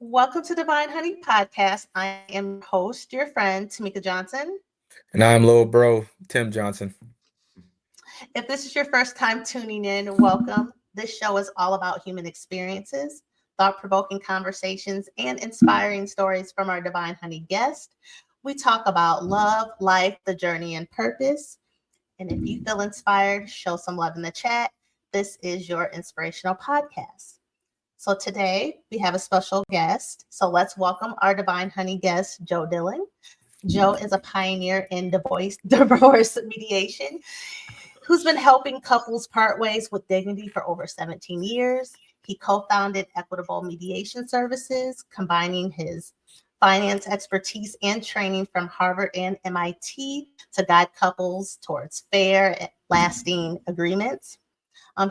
Welcome to Divine Honey Podcast. I am your host, your friend, Tamika Johnson. And I'm little bro, Tim Johnson. If this is your first time tuning in, welcome. This show is all about human experiences, thought-provoking conversations, and inspiring stories from our Divine Honey guests. We talk about love, life, the journey, and purpose. And if you feel inspired, show some love in the chat. This is your inspirational podcast. So today we have a special guest. So let's welcome our Divine Honey guest, Joe Dillon. Joe is a pioneer in divorce mediation who's been helping couples part ways with dignity for over 17 years. He co-founded Equitable Mediation Services, combining his finance expertise and training from Harvard and MIT to guide couples towards fair and lasting agreements.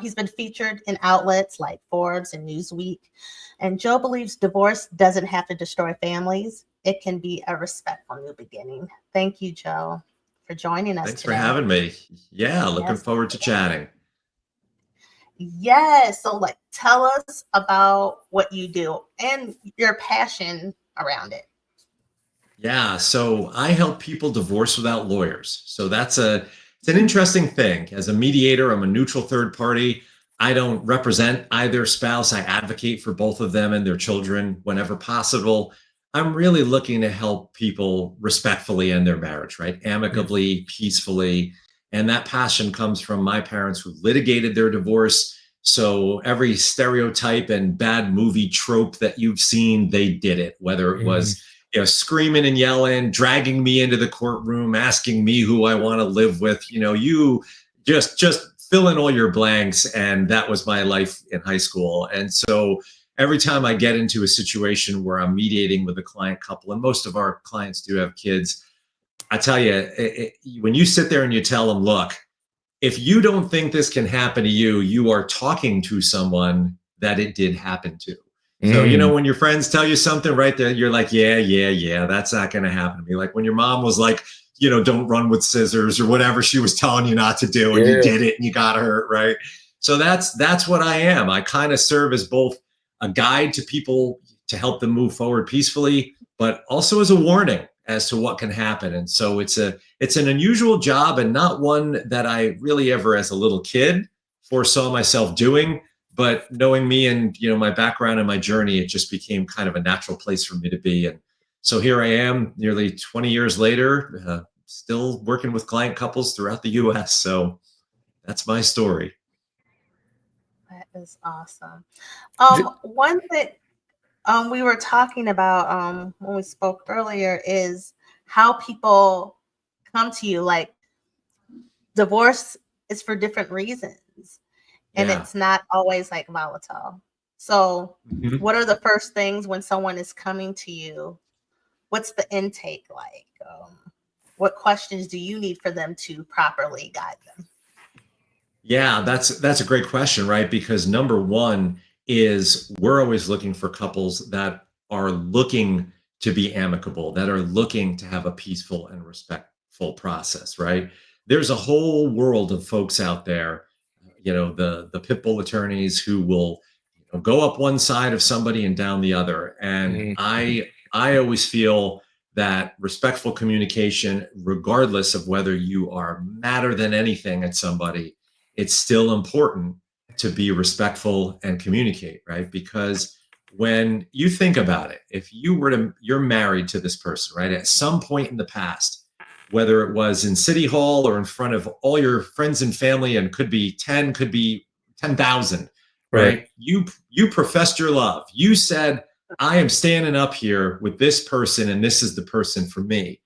He's been featured in outlets like Forbes and Newsweek. And Joe believes divorce doesn't have to destroy families. It can be a respectful new beginning. Thank you, Joe, for joining us Thanks today. for having me. Yeah, looking forward to chatting. Yes. So tell us about what you do and your passion around it. Yeah, so I help people divorce without lawyers. So it's an interesting thing. As a mediator, I'm a neutral third party. I don't represent either spouse. I advocate for both of them and their children whenever possible. I'm really looking to help people respectfully end their marriage, right? Amicably, peacefully. And that passion comes from my parents who litigated their divorce. So every stereotype and bad movie trope that you've seen, they did it, whether it was screaming and yelling, dragging me into the courtroom, asking me who I want to live with. You just fill in all your blanks. And that was my life in high school. And so every time I get into a situation where I'm mediating with a client couple, and most of our clients do have kids, I tell you, when you sit there and you tell them, look, if you don't think this can happen to you, you are talking to someone that it did happen to. So, when your friends tell you something right there, you're like, yeah, that's not going to happen to me. Like when your mom was like, don't run with scissors or whatever she was telling you not to do, and you did it and you got hurt, right? So that's what I am. I kind of serve as both a guide to people to help them move forward peacefully, but also as a warning as to what can happen. And so it's an unusual job and not one that I really ever as a little kid foresaw myself doing. But knowing me and my background and my journey, it just became kind of a natural place for me to be. And so here I am, nearly 20 years later, still working with client couples throughout the U.S. So that's my story. That is awesome. One thing we were talking about when we spoke earlier is how people come to you. Like divorce is for different reasons. And it's not always volatile. So what are the first things when someone is coming to you? What's the intake like? What questions do you need for them to properly guide them? Yeah, that's a great question, right? Because number one is we're always looking for couples that are looking to be amicable, that are looking to have a peaceful and respectful process, right? There's a whole world of folks out there, the pit bull attorneys who will go up one side of somebody and down the other. And I always feel that respectful communication, regardless of whether you are madder than anything at somebody, it's still important to be respectful and communicate, right? Because when you think about it, if you're married to this person, right? At some point in the past, whether it was in City Hall or in front of all your friends and family, and could be 10, could be 10,000, right? You professed your love. You said, I am standing up here with this person and this is the person for me.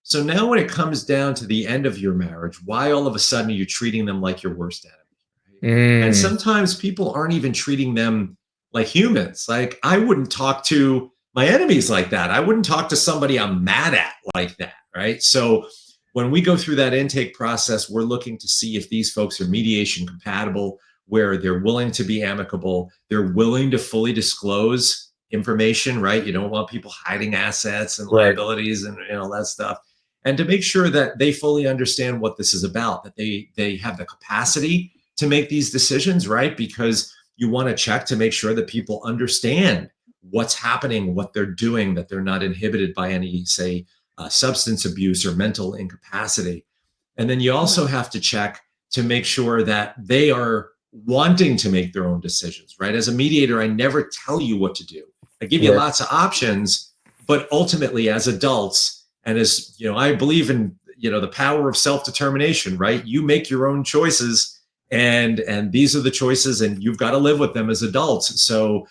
So now when it comes down to the end of your marriage, why all of a sudden are you treating them like your worst enemy? Right? And sometimes people aren't even treating them like humans. Like I wouldn't talk to my enemies like that. I wouldn't talk to somebody I'm mad at like that, right? So when we go through that intake process, we're looking to see if these folks are mediation compatible, where they're willing to be amicable, they're willing to fully disclose information, right? You don't want people hiding assets and liabilities and all that stuff. And to make sure that they fully understand what this is about, that they have the capacity to make these decisions, right? Because you want to check to make sure that people understand what's happening, what they're doing, that they're not inhibited by any, say, substance abuse or mental incapacity. And then you also have to check to make sure that they are wanting to make their own decisions, right? As a mediator, I never tell you what to do. I give you lots of options, but ultimately as adults, and as, I believe in, the power of self-determination, right? You make your own choices, and these are the choices, and you've got to live with them as adults. So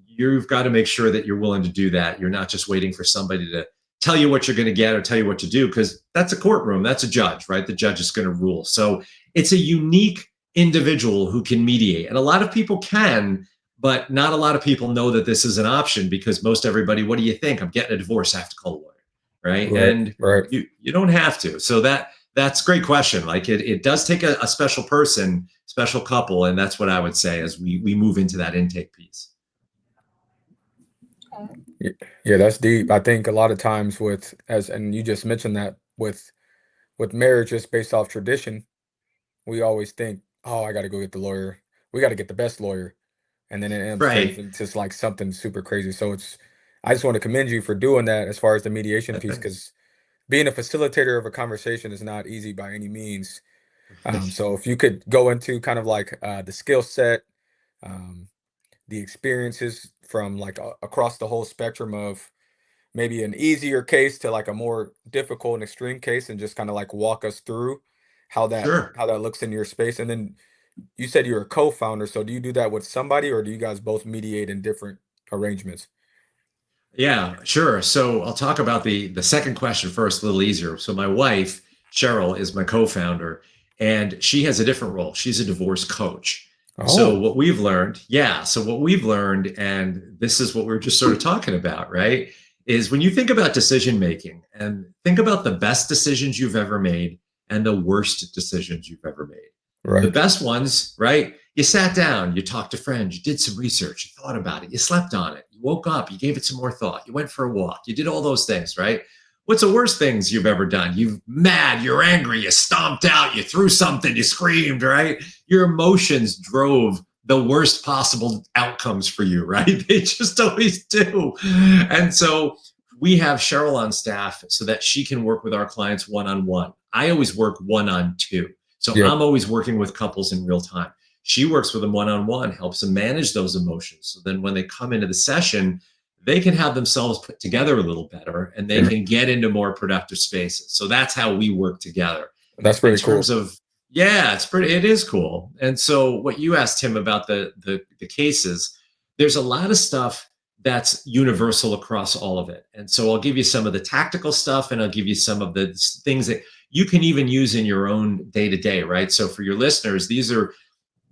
you've got to make sure that you're willing to do that. You're not just waiting for somebody to tell you what you're going to get or tell you what to do, because that's a courtroom. That's a judge, right? The judge is going to rule. So it's a unique individual who can mediate. And a lot of people can, but not a lot of people know that this is an option, because most everybody, what do you think? I'm getting a divorce, I have to call a lawyer, right? And you don't have to. So that's a great question. Like it does take a special person, special couple. And that's what I would say as we move into that intake piece. Yeah, that's deep. I think a lot of times and you just mentioned that with marriage, just based off tradition, we always think, oh, I got to go get the lawyer. We got to get the best lawyer. And then it ends up turning into just like something super crazy. So I just want to commend you for doing that as far as the mediation piece, because being a facilitator of a conversation is not easy by any means. So if you could go into kind of like the skill set, the experiences from like across the whole spectrum of maybe an easier case to like a more difficult and extreme case, and just kind of like walk us through how that looks in your space. And then you said you're a co-founder, so do you do that with somebody, or do you guys both mediate in different arrangements? Yeah, sure. So I'll talk about the second question first, a little easier. So my wife, Cheryl, is my co-founder, and she has a different role. She's a divorce coach. So what we've learned, and this is what we're just sort of talking about, right? Is when you think about decision making, and think about the best decisions you've ever made and the worst decisions you've ever made. Right. The best ones, right? You sat down, you talked to friends, you did some research, you thought about it, you slept on it, you woke up, you gave it some more thought, you went for a walk, you did all those things, right? What's the worst things you've ever done? You're mad, you're angry, you stomped out, you threw something, you screamed, right? Your emotions drove the worst possible outcomes for you, right? They just always do. And so we have Cheryl on staff so that she can work with our clients one-on-one. I always work one-on-two. So I'm always working with couples in real time. She works with them one-on-one, helps them manage those emotions. So then when they come into the session, they can have themselves put together a little better, and they can get into more productive spaces. So that's how we work together. That's pretty cool. In terms of, it is cool. And so what you asked him about the cases, there's a lot of stuff that's universal across all of it. And so I'll give you some of the tactical stuff, and I'll give you some of the things that you can even use in your own day-to-day, right? So for your listeners, these are,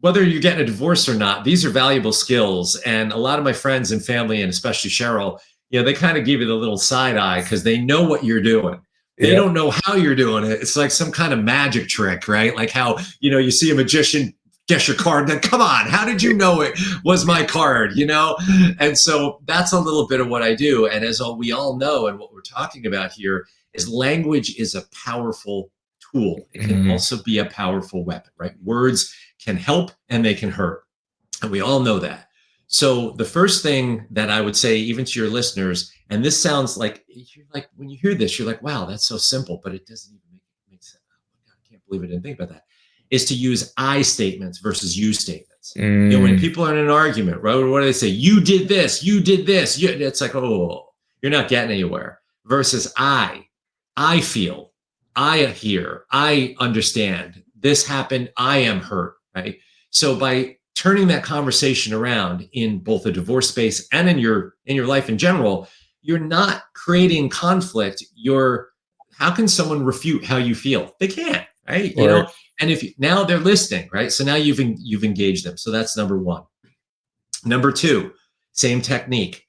whether you're getting a divorce or not, these are valuable skills. And a lot of my friends and family, and especially Cheryl, they kind of give you the little side eye because they know what you're doing. They don't know how you're doing it. It's like some kind of magic trick, right? Like how, you see a magician guess your card, then come on, how did you know it was my card, And so that's a little bit of what I do. And as we all know, and what we're talking about here is language is a powerful tool. It can also be a powerful weapon, right? Words can help and they can hurt. And we all know that. So the first thing that I would say, even to your listeners, and this sounds like, when you hear this, you're like, wow, that's so simple, but it doesn't even make sense. Oh my God, I can't believe I didn't think about that. Is to use I statements versus you statements. When people are in an argument, right? What do they say? You did this, you did this. It's like, oh, you're not getting anywhere. Versus I feel, I hear, I understand. This happened, I am hurt, right? So by turning that conversation around in both a divorce space and in your life in general, you're not creating conflict. How can someone refute how you feel? They can't, right? And now they're listening, right? So now you've engaged them. So that's number one. Number two, same technique.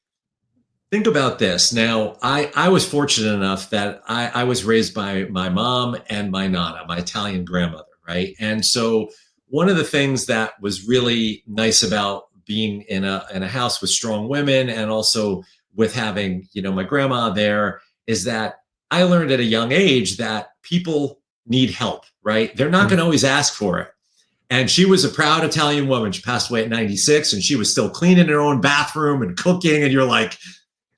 Think about this. Now, I was fortunate enough that I was raised by my mom and my nana, my Italian grandmother, right? And so one of the things that was really nice about being in a house with strong women, and also with having, my grandma there, is that I learned at a young age that people need help, right? They're not going to always ask for it. And she was a proud Italian woman. She passed away at 96, and she was still cleaning her own bathroom and cooking. And you're like,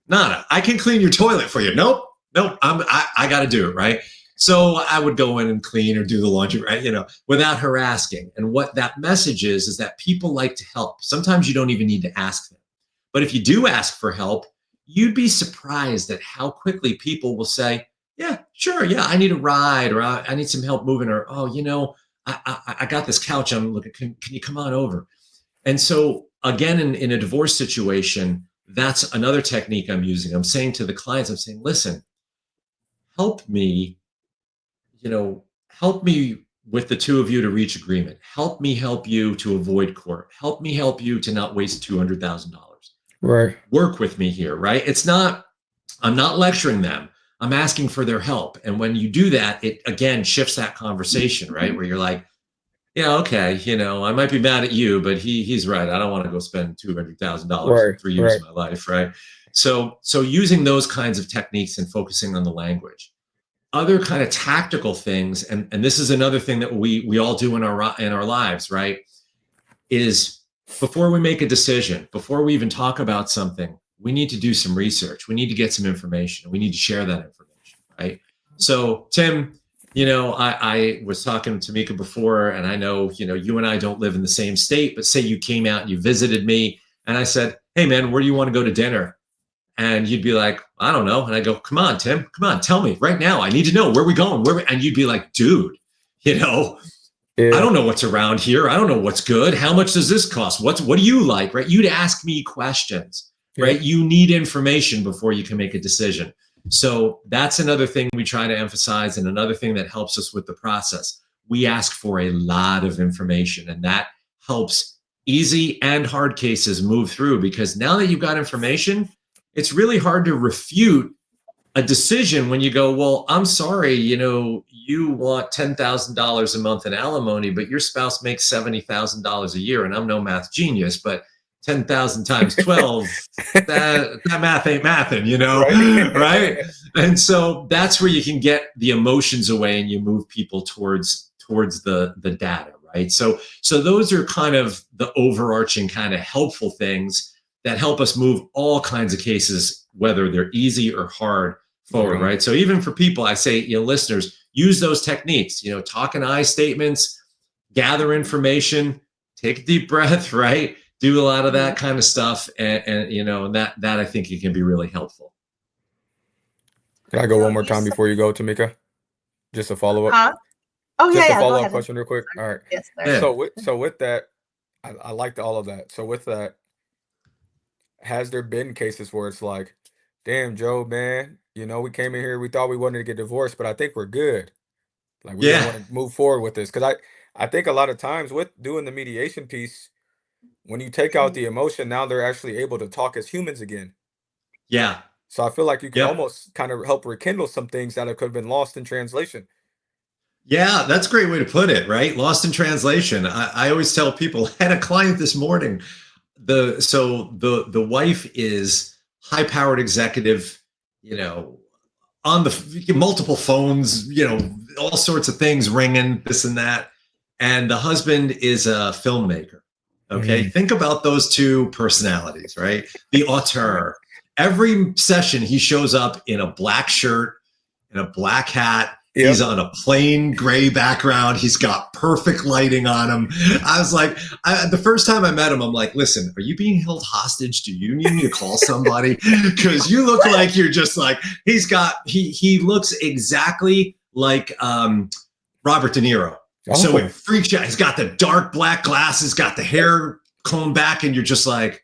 Nana, I can clean your toilet for you. Nope. I got to do it, right? So I would go in and clean or do the laundry, right? Without her asking. And what that message is that people like to help. Sometimes you don't even need to ask them. But if you do ask for help, you'd be surprised at how quickly people will say, yeah, sure. Yeah, I need a ride, or I need some help moving, or, I got this couch. I'm looking, can you come on over? And so again, in a divorce situation, that's another technique I'm using. I'm saying to the clients, I'm saying, listen, help me with the two of you to reach agreement. Help me help you to avoid court. Help me help you to not waste $200,000. Right. Work with me here, right? I'm not lecturing them. I'm asking for their help. And when you do that, it again shifts that conversation, right? Where you're like, yeah, okay, I might be mad at you, but he's right. I don't want to go spend $200,000 in 3 years of my life, right? So using those kinds of techniques and focusing on the language. Other kind of tactical things, and this is another thing that we all do in our lives, right? Is before we make a decision, before we even talk about something, we need to do some research. We need to get some information. We need to share that information, right? So, Tim, I was talking to Tamika before, and I know, you and I don't live in the same state, but say you came out and you visited me, and I said, hey, man, where do you want to go to dinner? And you'd be like, I don't know. And I go, come on, Tim, come on, tell me right now. I need to know where we're going. And you'd be like, dude, I don't know what's around here. I don't know what's good. How much does this cost? What do you like, right? You'd ask me questions, right? You need information before you can make a decision. So that's another thing we try to emphasize, and another thing that helps us with the process. We ask for a lot of information, and that helps easy and hard cases move through, because now that you've got information, it's really hard to refute a decision when you go, well, I'm sorry, you want $10,000 a month in alimony, but your spouse makes $70,000 a year, and I'm no math genius, but 10,000 times 12, that math ain't mathing, right? And so that's where you can get the emotions away and you move people towards the data, right? So those are kind of the overarching kind of helpful things that help us move all kinds of cases, whether they're easy or hard, forward, right? So even for people, I say, listeners, use those techniques, talk in I statements, gather information, take a deep breath, right? Do a lot of that kind of stuff. And that I think it can be really helpful. Can I go one more time before you go, Tamika? Just a follow-up. Huh? Oh, Just yeah. a follow-up question real quick. All right. Yes, sir. Yeah. So with that, I liked all of that. So with that, has there been cases where it's like, damn, Joe, man, we came in here, we thought we wanted to get divorced, but I think we're good. Like, we don't want to move forward with this. Because I think a lot of times with doing the mediation piece, when you take out the emotion, now they're actually able to talk as humans again. Yeah. So I feel like you can almost kind of help rekindle some things that could have been lost in translation. Yeah, that's a great way to put it, right? Lost in translation. I always tell people, I had a client this morning. The wife is high-powered executive, on the multiple phones, all sorts of things ringing, this and that. And the husband is a filmmaker. Okay. Mm-hmm. Think about those two personalities, right? The auteur. Every session he shows up in a black shirt and a black hat. Yep. He's on a plain gray background. He's got perfect lighting on him. I was like, the first time I met him, I'm like, listen, are you being held hostage? Do you need me to call somebody? Because you look like you're just like, he looks exactly like Robert De Niro. Oh. So it freaks you out. He's got the dark black glasses, got the hair combed back, and you're just like,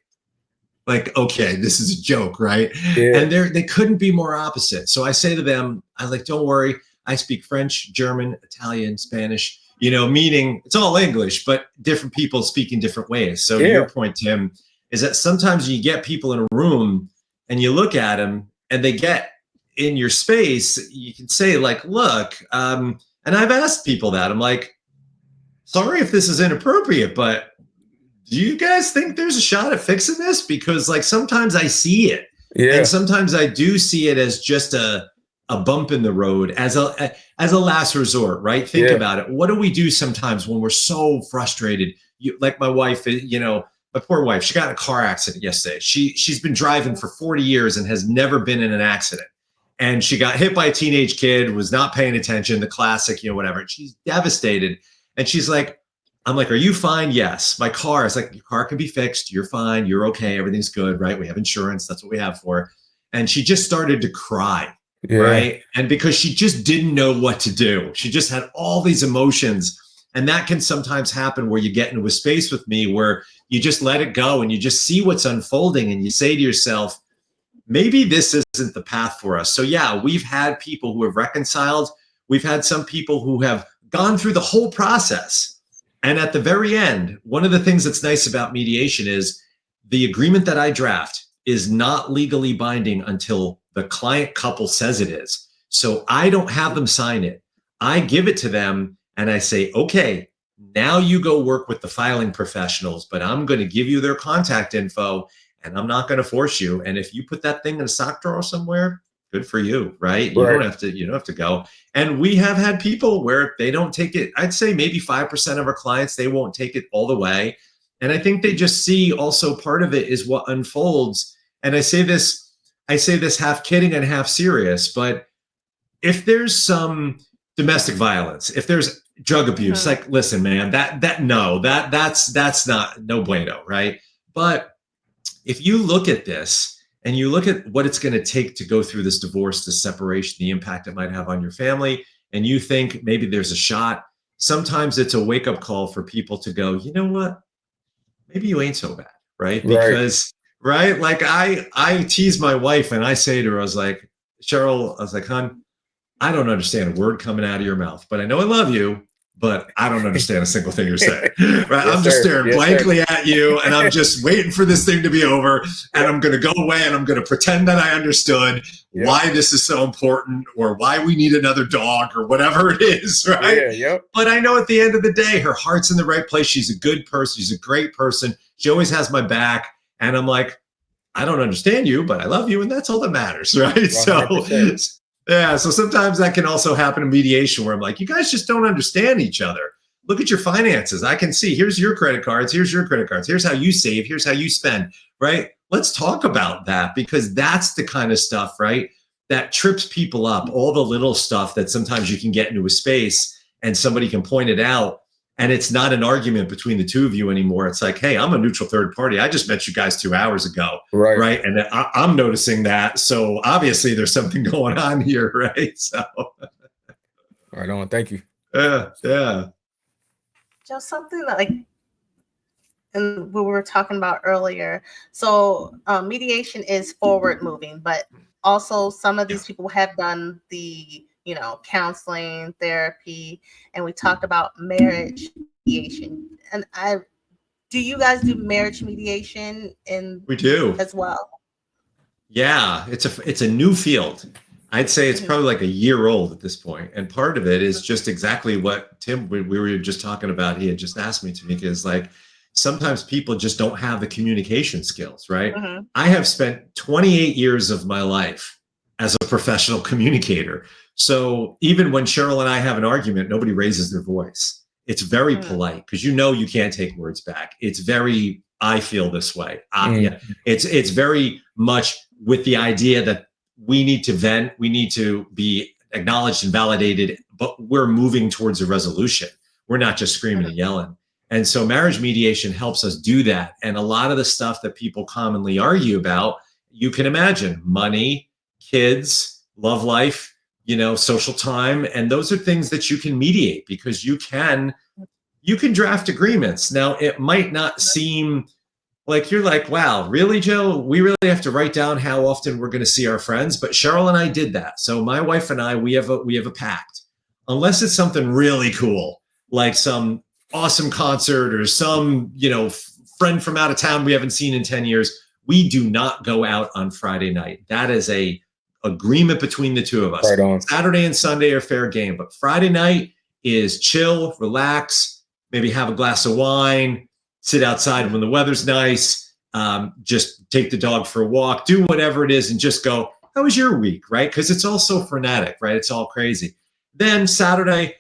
okay, this is a joke, right? Yeah. And they couldn't be more opposite. So I say to them, I like, don't worry. I speak French, German, Italian, Spanish, meaning it's all English, but different people speak in different ways. So your point, Tim, is that sometimes you get people in a room and you look at them and they get in your space. You can say like, look, and I've asked people that. I'm like, sorry if this is inappropriate, but do you guys think there's a shot at fixing this? Because like sometimes I see it. Yeah. And sometimes I do see it as just a a bump in the road as a last resort, right? Think about it. What do we do sometimes when we're so frustrated? Like my wife, my poor wife, she got in a car accident yesterday. She's been driving for 40 years and has never been in an accident. And she got hit by a teenage kid, was not paying attention, the classic, whatever. And she's devastated. And she's like, I'm like, are you fine? Yes. My car is like, your car can be fixed. You're fine. You're okay. Everything's good, right? We have insurance. That's what we have for. And she just started to cry, right? And because she just didn't know what to do. She just had all these emotions. And that can sometimes happen where you get into a space with me where you just let it go and you just see what's unfolding and you say to yourself, maybe this isn't the path for us. So yeah, we've had people who have reconciled. We've had some people who have gone through the whole process. And at the very end, one of the things that's nice about mediation is the agreement that I draft is not legally binding until the client couple says it is. So I don't have them sign it. I give it to them and I say, okay, now you go work with the filing professionals, but I'm going to give you their contact info and I'm not going to force you. And if you put that thing in a sock drawer somewhere, good for you, right? You don't have to go. And we have had people where they don't take it. I'd say maybe 5% of our clients, they won't take it all the way. And I think they just see also part of it is what unfolds. And I say this half kidding and half serious, but if there's some domestic violence, if there's drug abuse, like, listen, man, that's not no bueno, right? But if you look at this and you look at what it's going to take to go through this divorce, this separation, the impact it might have on your family, and you think maybe there's a shot, sometimes it's a wake-up call for people to go, you know what? Maybe you ain't so bad, right? Because, right? Like I tease my wife and I say to her, I was like, Cheryl, I was like, hon, I don't understand a word coming out of your mouth, but I know I love you. But I don't understand a single thing you're saying, right? I'm just staring blankly at you and I'm just waiting for this thing to be over and I'm going to go away and I'm going to pretend that I understood why this is so important or why we need another dog or whatever it is, right? But I know at the end of the day, her heart's in the right place. She's a good person. She's a great person. She always has my back. And I'm like, I don't understand you, but I love you. And that's all that matters, right? 100%. So yeah, so sometimes that can also happen in mediation where I'm like, you guys just don't understand each other. Look at your finances. I can see, here's your credit cards. Here's your credit cards. Here's how you save. Here's how you spend, right? Let's talk about that because that's the kind of stuff, right, that trips people up. All the little stuff that sometimes you can get into a space and somebody can point it out. And it's not an argument between the two of you anymore. It's like, hey, I'm a neutral third party. I just met you guys 2 hours ago. Right. And I'm noticing that. So obviously there's something going on here. Right. So. Right on. Thank you. Yeah. Joe, something that and we were talking about earlier. So mediation is forward moving, but also some of these people have done the counseling, therapy, and we talked about marriage mediation. And do you guys do marriage mediation? We do as well. Yeah, it's a new field. I'd say it's probably like a year old at this point. And part of it is just exactly what Tim, we were just talking about. He had just asked me to, because like sometimes people just don't have the communication skills, right? I have spent 28 years of my life as a professional communicator. So even when Cheryl and I have an argument, nobody raises their voice. It's very polite because you can't take words back. It's very, I feel this way. Yeah. It's very much with the idea that we need to vent, we need to be acknowledged and validated, but we're moving towards a resolution. We're not just screaming and yelling. And so marriage mediation helps us do that. And a lot of the stuff that people commonly argue about, you can imagine: money, kids, love life, social time. And those are things that you can mediate because you can draft agreements. Now, it might not seem like you're like, wow, really, Joe? We really have to write down how often we're going to see our friends. But Cheryl and I did that. So my wife and I, we have a pact. Unless it's something really cool, like some awesome concert or some, friend from out of town we haven't seen in 10 years, we do not go out on Friday night. That is a agreement between the two of us. Right on. Saturday and Sunday are fair game, but Friday night is chill, relax, maybe have a glass of wine, sit outside when the weather's nice, just take the dog for a walk, do whatever it is and just go, how was your week, right? Because it's all so frenetic, right? It's all crazy. Then Saturday,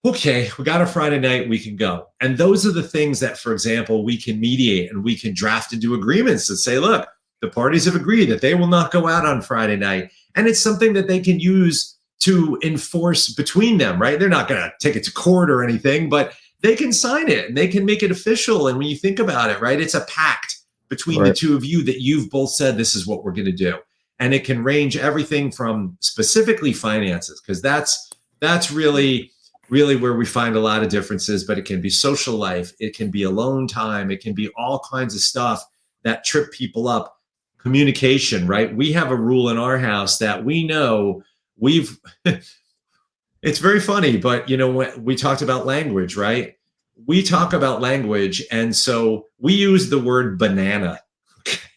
okay, we got a Friday night, we can go. And those are the things that, for example, we can mediate and we can draft into agreements that say, look, the parties have agreed that they will not go out on Friday night. And it's something that they can use to enforce between them, right? They're not going to take it to court or anything, but they can sign it and they can make it official. And when you think about it, right, it's a pact between the two of you that you've both said, this is what we're going to do. And it can range everything from specifically finances, because that's really where we find a lot of differences, but it can be social life. It can be alone time. It can be all kinds of stuff that trip people up. Communication, right? We have a rule in our house that we know it's very funny, but when we talked about language, right? We talk about language. And so we use the word banana.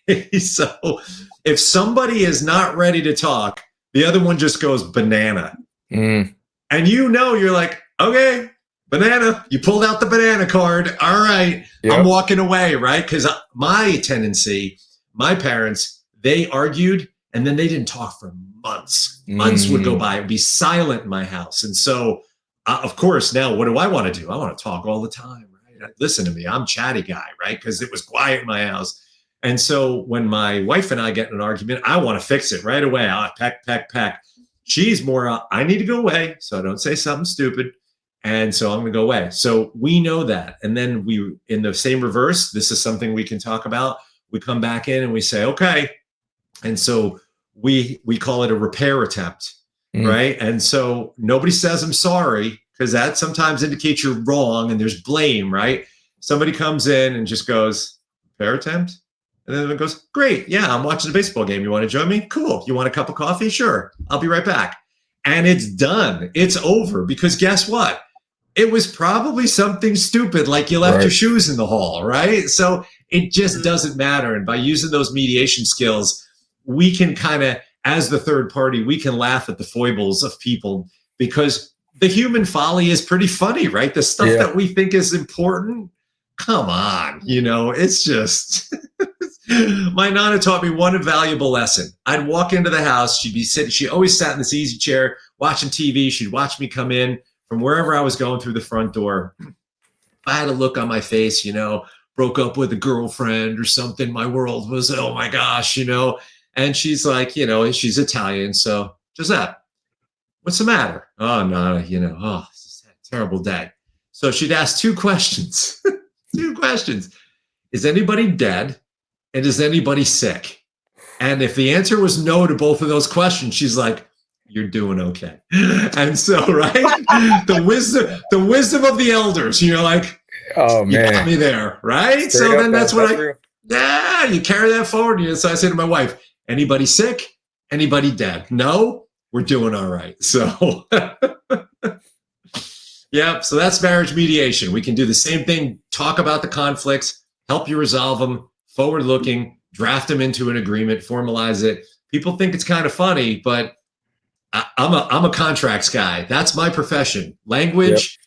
Okay. So if somebody is not ready to talk, the other one just goes banana. And you're like, okay, banana, you pulled out the banana card. All right. Yep. I'm walking away, right? Because my tendency, my parents, they argued and then they didn't talk for months. Months would go by. It would be silent in my house. And so, of course, now what do I want to do? I want to talk all the time, right? Listen to me. I'm a chatty guy, right? Because it was quiet in my house. And so when my wife and I get in an argument, I want to fix it right away. I'll peck. She's more, I need to go away, so I don't say something stupid. And so I'm going to go away. So we know that. And then we, in the same reverse, this is something we can talk about. We come back in and we say, okay. And so we call it a repair attempt, right? And so nobody says, I'm sorry, because that sometimes indicates you're wrong and there's blame, right? Somebody comes in and just goes, repair attempt? And then it goes, great. Yeah, I'm watching a baseball game. You want to join me? Cool. You want a cup of coffee? Sure. I'll be right back. And it's done. It's over, because guess what? It was probably something stupid, like you left your shoes in the hall, right? So it just doesn't matter. And by using those mediation skills, we can kind of, as the third party, we can laugh at the foibles of people, because the human folly is pretty funny, right? The stuff that we think is important, come on, it's just... My Nana taught me one invaluable lesson. I'd walk into the house. She'd be sitting. She always sat in this easy chair watching TV. She'd watch me come in from wherever I was going through the front door. If I had a look on my face, broke up with a girlfriend or something, my world was, oh my gosh, And she's like, she's Italian. So, Giuseppe, what's the matter? Oh, Nana, it's a terrible day. So she'd ask two questions. Two questions. Is anybody dead? And is anybody sick? And if the answer was no to both of those questions, she's like, you're doing okay. And so, right, the wisdom of the elders, like, oh man, you got me there, right? So then that's what you carry that forward. So I say to my wife, anybody sick? Anybody dead? No, we're doing all right. So so that's marriage mediation. We can do the same thing, talk about the conflicts, help you resolve them, forward-looking, draft them into an agreement, formalize it. People think it's kind of funny, but I'm a contracts guy. That's my profession, language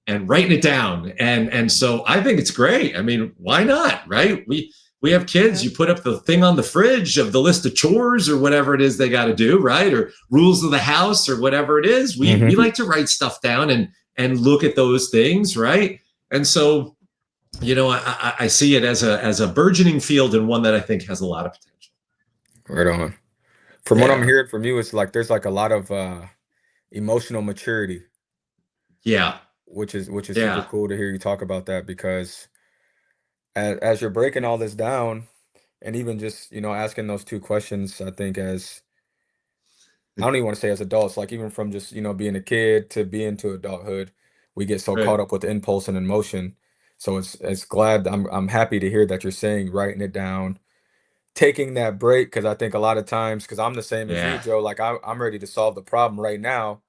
and writing it down. And so I think it's great. I mean, why not, right? We have kids. You put up the thing on the fridge of the list of chores or whatever it is they got to do, right? Or rules of the house or whatever it is. We like to write stuff down and look at those things, right? And so, I see it as a burgeoning field, and one that I think has a lot of potential. Right on. From what I'm hearing from you, it's like there's like a lot of emotional maturity. Yeah. Which is super cool to hear you talk about that, because as you're breaking all this down, and even just asking those two questions, I think I don't even want to say as adults, like even from just being a kid to being to adulthood, we get so caught up with impulse and emotion. So I'm happy to hear that you're saying writing it down, taking that break, because I think a lot of times, because I'm the same as you, Joe, like I'm ready to solve the problem right now,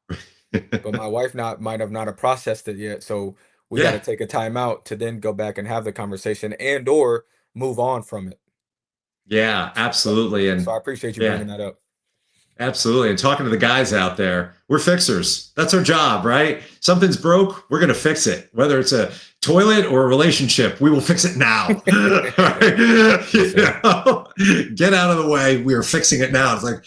but my wife might have not processed it yet. So we got to take a time out to then go back and have the conversation and or move on from it. Yeah, absolutely. And so I appreciate you bringing that up. Absolutely. And talking to the guys out there, we're fixers. That's our job, right? Something's broke, we're going to fix it. Whether it's a toilet or a relationship, we will fix it now. Get out of the way. We are fixing it now. It's like,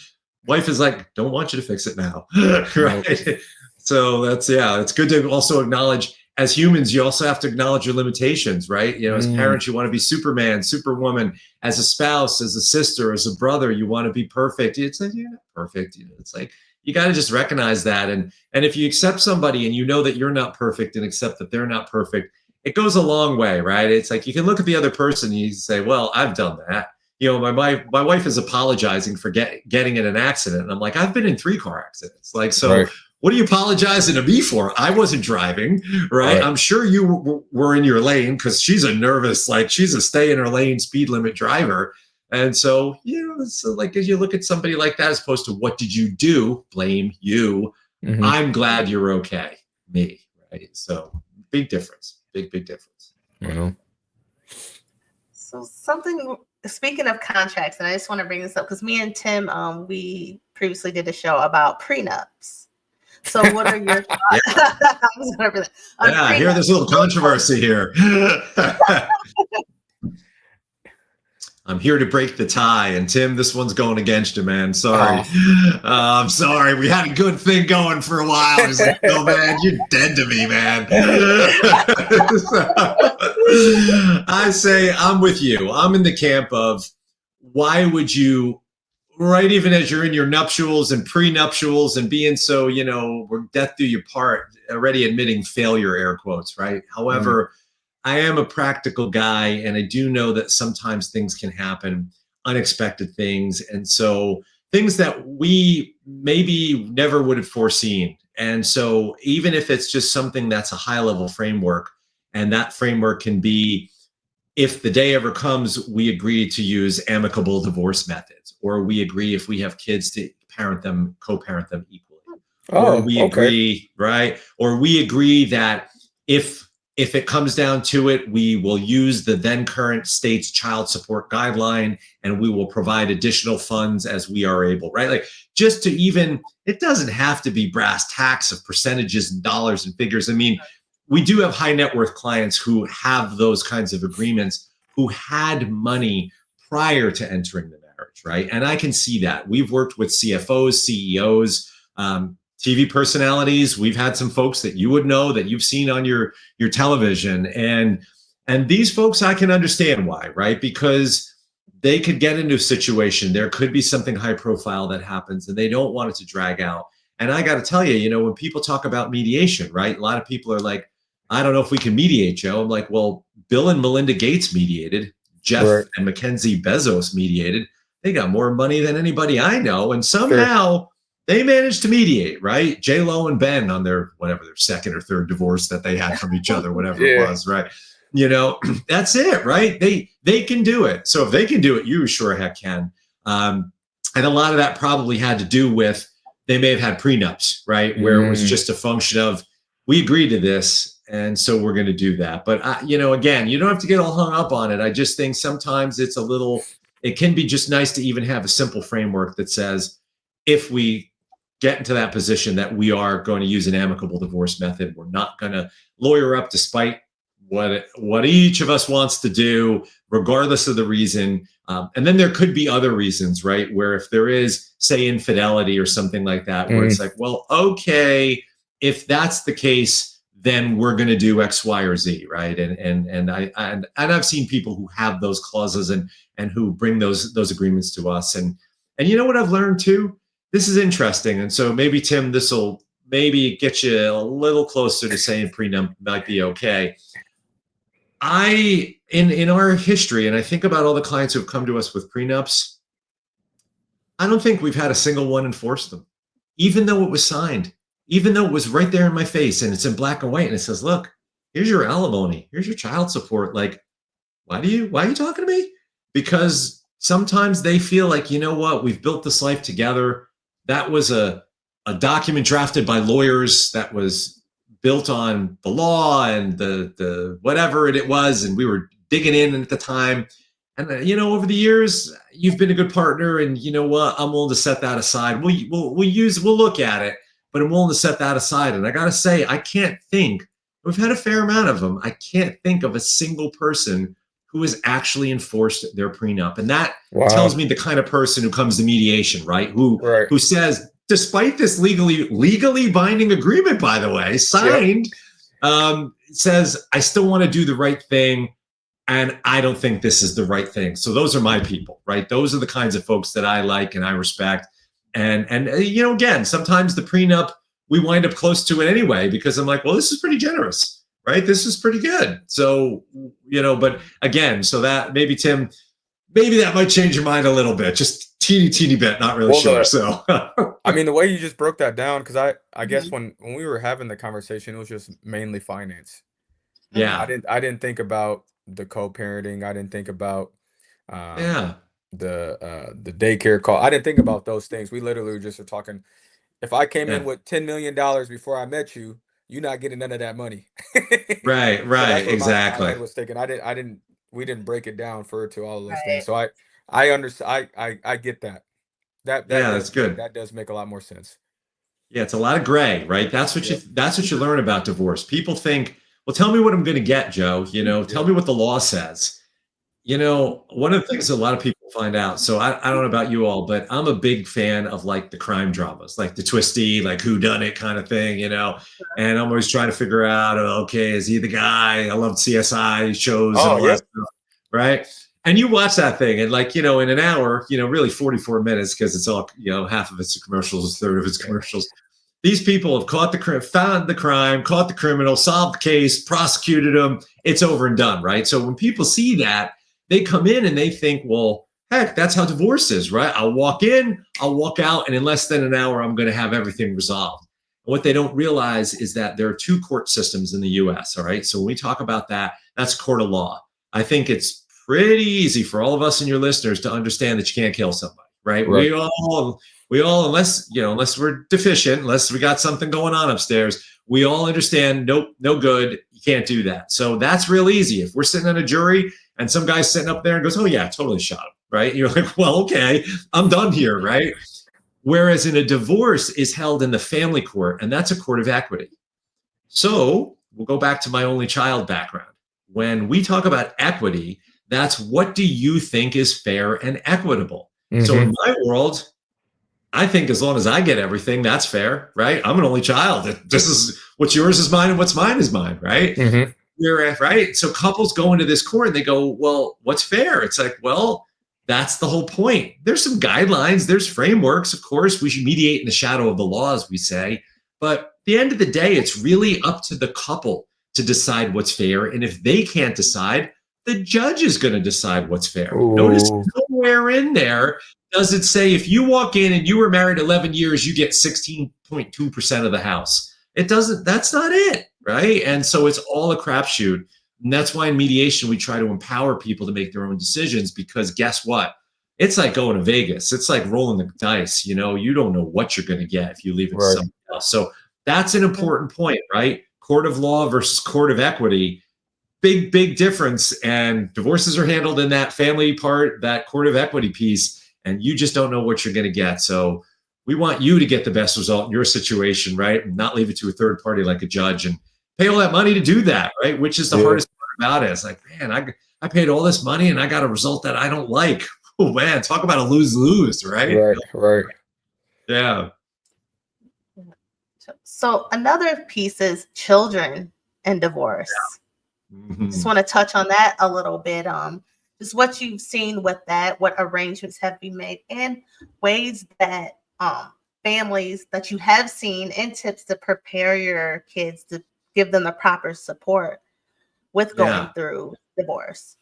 wife is like, don't want you to fix it now. Right. So it's good to also acknowledge, as humans, you also have to acknowledge your limitations, right? As parents, you want to be Superman, Superwoman. As a spouse, as a sister, as a brother, you want to be perfect. It's like, you're not perfect. It's like, you got to just recognize that. And if you accept somebody and you know that you're not perfect and accept that they're not perfect, it goes a long way, right? It's like, you can look at the other person and you say, well, I've done that. My wife is apologizing for getting in an accident. And I'm like, I've been in 3 car accidents. Like, so right. What are you apologizing to me for? I wasn't driving, right? I'm sure you were in your lane, because she's she's a stay in her lane speed limit driver. And so, so like, as you look at somebody like that, as opposed to what did you do? Blame you. Mm-hmm. I'm glad you're okay. Me, right? So big difference, big difference. Mm-hmm. So speaking of contracts, and I just want to bring this up because me and Tim, we previously did a show about prenups. So what are your thoughts? I hear there's a little controversy here. I'm here to break the tie, and Tim, this one's going against you, man. Sorry. I'm sorry. We had a good thing going for a while. I was like, oh, man, you're dead to me, man. I say I'm with you. I'm in the camp of, why would you, right, even as you're in your nuptials and prenuptials and being so, we're death do you part, already admitting failure, air quotes, right? However, I am a practical guy, and I do know that sometimes things can happen, unexpected things. And so things that we maybe never would have foreseen. And so even if it's just something that's a high level framework, and that framework can be, if the day ever comes, we agree to use amicable divorce methods, or we agree, if we have kids, to co-parent them equally. Or we agree, right? Or we agree that if it comes down to it, we will use the then current state's child support guideline, and we will provide additional funds as we are able, right? Like, just to even, it doesn't have to be brass tacks of percentages and dollars and figures. I mean, we do have high net worth clients who have those kinds of agreements, who had money prior to entering the marriage, right? And I can see that. We've worked with CFOs, CEOs, TV personalities. We've had some folks that you would know, that you've seen on your television. And these folks, I can understand why, right? Because they could get into a situation, there could be something high profile that happens, and they don't want it to drag out. And I got to tell you, when people talk about mediation, right? A lot of people are like, I don't know if we can mediate, Joe. I'm like, well, Bill and Melinda Gates mediated. Jeff and Mackenzie Bezos mediated. They got more money than anybody I know. And somehow they managed to mediate, right? J-Lo and Ben on their second or third divorce that they had from each other, whatever it was, right? That's it, right? They can do it. So if they can do it, you sure heck can. And a lot of that probably had to do with, they may have had prenups, right? Where it was just a function of, we agreed to this, and so we're going to do that. But, again, you don't have to get all hung up on it. I just think sometimes it can be just nice to even have a simple framework that says, if we get into that position that we are going to use an amicable divorce method, we're not going to lawyer up despite what each of us wants to do, regardless of the reason. And then there could be other reasons, right? Where if there is, say, infidelity or something like that, where it's like, well, okay, if that's the case, then we're going to do X, Y, or Z, right? And I've seen people who have those clauses and who bring those agreements to us. And you know what I've learned too? This is interesting. And so maybe, Tim, this will maybe get you a little closer to saying prenup might be okay. In our history, and I think about all the clients who've come to us with prenups, I don't think we've had a single one enforce them, even though it was signed, even though it was right there in my face and it's in black and white and it says, look, here's your alimony, here's your child support. Like, why are you talking to me? Because sometimes they feel like, you know what, we've built this life together. That was a document drafted by lawyers that was built on the law and the whatever it was, and we were digging in at the time. And over the years, you've been a good partner, and you know what, I'm willing to set that aside. We'll look at it, but I'm willing to set that aside. And I got to say, I can't think, we've had a fair amount of them. I can't think of a single person who has actually enforced their prenup. And that Wow. tells me the kind of person who comes to mediation, right? Who says, despite this legally binding agreement, by the way, signed, says, I still want to do the right thing. And I don't think this is the right thing. So those are my people, right? Those are the kinds of folks that I like and I respect. And you know, again, sometimes the prenup, we wind up close to it anyway, because I'm like, well, this is pretty generous, right? This is pretty good. So, you know, but again, so that maybe, Tim, maybe that might change your mind a little bit, just teeny bit, not really sure. So, I mean, the way you just broke that down, because I guess when we were having the conversation, it was just mainly finance. Yeah. I didn't think about the co-parenting. I didn't think about the daycare call. I didn't think about those things. We literally just were talking. If I came in with $10 million before I met you, you're not getting none of that money. Right, So exactly. My head was thinking. We didn't break it down for all of those things. So I understand. I get that. That's good. That does make a lot more sense. Yeah, it's a lot of gray, right? That's what you learn about divorce. People think, well, tell me what I'm going to get, Joe. You know, tell me what the law says. You know, one of the things a lot of people find out, so I don't know about you all, but I'm a big fan of like the crime dramas, like the twisty, like whodunit kind of thing, you know, and I'm always trying to figure out, okay, is he the guy? I love CSI shows and all that stuff, right? And you watch that thing and like, you know, in an hour, you know, really 44 minutes, because it's all, you know, half of it's commercials, a third of it's commercials. These people have found the crime, caught the criminal, solved the case, prosecuted them. It's over and done, right? So when people see that, they come in and they think, well, heck, that's how divorce is, right? I'll walk in, I'll walk out, and in less than an hour, I'm going to have everything resolved. And what they don't realize is that there are two court systems in the U.S., all right? So when we talk about that, that's court of law. I think it's pretty easy for all of us and your listeners to understand that you can't kill somebody, right? We all, unless we're deficient, unless we got something going on upstairs, we all understand, nope, no good, you can't do that. So that's real easy. If we're sitting on a jury and some guy's sitting up there and goes, oh yeah, totally shot him, right? You're like, well, okay, I'm done here, right? Whereas in a divorce is held in the family court, and that's a court of equity. So we'll go back to my only child background. When we talk about equity, that's what do you think is fair and equitable? Mm-hmm. So in my world, I think as long as I get everything, that's fair, right? I'm an only child. This is what's yours is mine and what's mine is mine, right? Mm-hmm. Right? So couples go into this court and they go, well, what's fair? It's like, well, that's the whole point. There's some guidelines, there's frameworks. Of course, we should mediate in the shadow of the law, as we say. But at the end of the day, it's really up to the couple to decide what's fair. And if they can't decide, the judge is going to decide what's fair. Ooh. Notice nowhere in there does it say if you walk in and you were married 11 years, you get 16.2% of the house. It doesn't, that's not it, right? And so it's all a crapshoot. And that's why in mediation, we try to empower people to make their own decisions, because guess what? It's like going to Vegas. It's like rolling the dice. You know, you don't know what you're going to get if you leave it to somebody else. So that's an important point, right? Court of law versus court of equity. Big difference. And divorces are handled in that family part, that court of equity piece. And you just don't know what you're going to get. So we want you to get the best result in your situation, right? And not leave it to a third party like a judge and pay all that money to do that, right? Which is the hardest part about it. It's like, man, I paid all this money and I got a result that I don't like. Oh man, talk about a lose-lose, right? Right. Yeah. So another piece is children and divorce. Yeah. Mm-hmm. Just want to touch on that a little bit. Just what you've seen with that, what arrangements have been made, and ways that families that you have seen, and tips to prepare your kids to give them the proper support with going through divorce.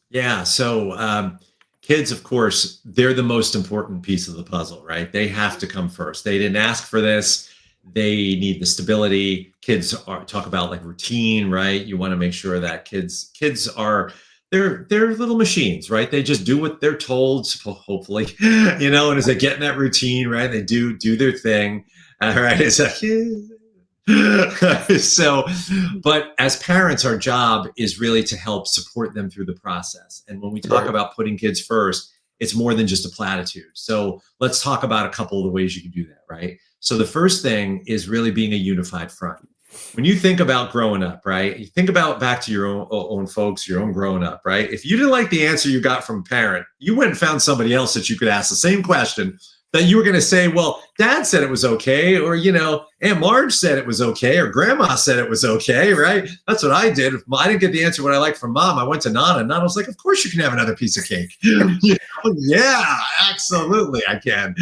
Yeah. So kids, of course, they're the most important piece of the puzzle, right? They have to come first. They didn't ask for this. They need the stability. Kids talk about like routine, right? You want to make sure that kids are, they're little machines, right? They just do what they're told, hopefully, you know, and as they get in that routine, right, they do their thing. All right. It's like, so, but as parents, our job is really to help support them through the process. And when we talk about putting kids first, it's more than just a platitude. So let's talk about a couple of the ways you can do that, right? So the first thing is really being a unified front. when you think about growing up, right? You think about back to your own folks, your own growing up, right? If you didn't like the answer you got from a parent, you went and found somebody else that you could ask the same question that you were going to say, well, dad said it was okay, or, Aunt Marge said it was okay, or grandma said it was okay, right? That's what I did. If I didn't get the answer what I liked from mom, I went to Nana, and Nana was like, of course you can have another piece of cake. Yeah, absolutely, I can.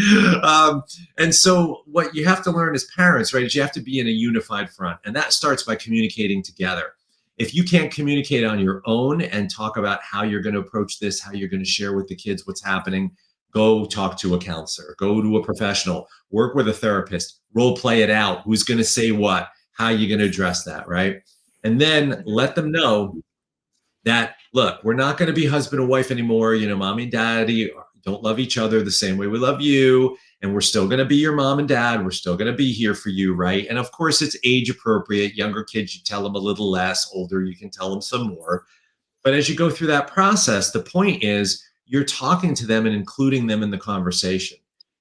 And so what you have to learn as parents, right, is you have to be in a unified front. And that starts by communicating together. If you can't communicate on your own and talk about how you're going to approach this, how you're going to share with the kids what's happening, go talk to a counselor, go to a professional, work with a therapist, role play it out. Who's going to say what? How are you going to address that, right? And then let them know that, look, we're not going to be husband and wife anymore. Mommy and daddy don't love each other the same way we love you. And we're still going to be your mom and dad. We're still going to be here for you, right? And of course, it's age appropriate. Younger kids, you tell them a little less. Older, you can tell them some more. But as you go through that process, the point is you're talking to them and including them in the conversation.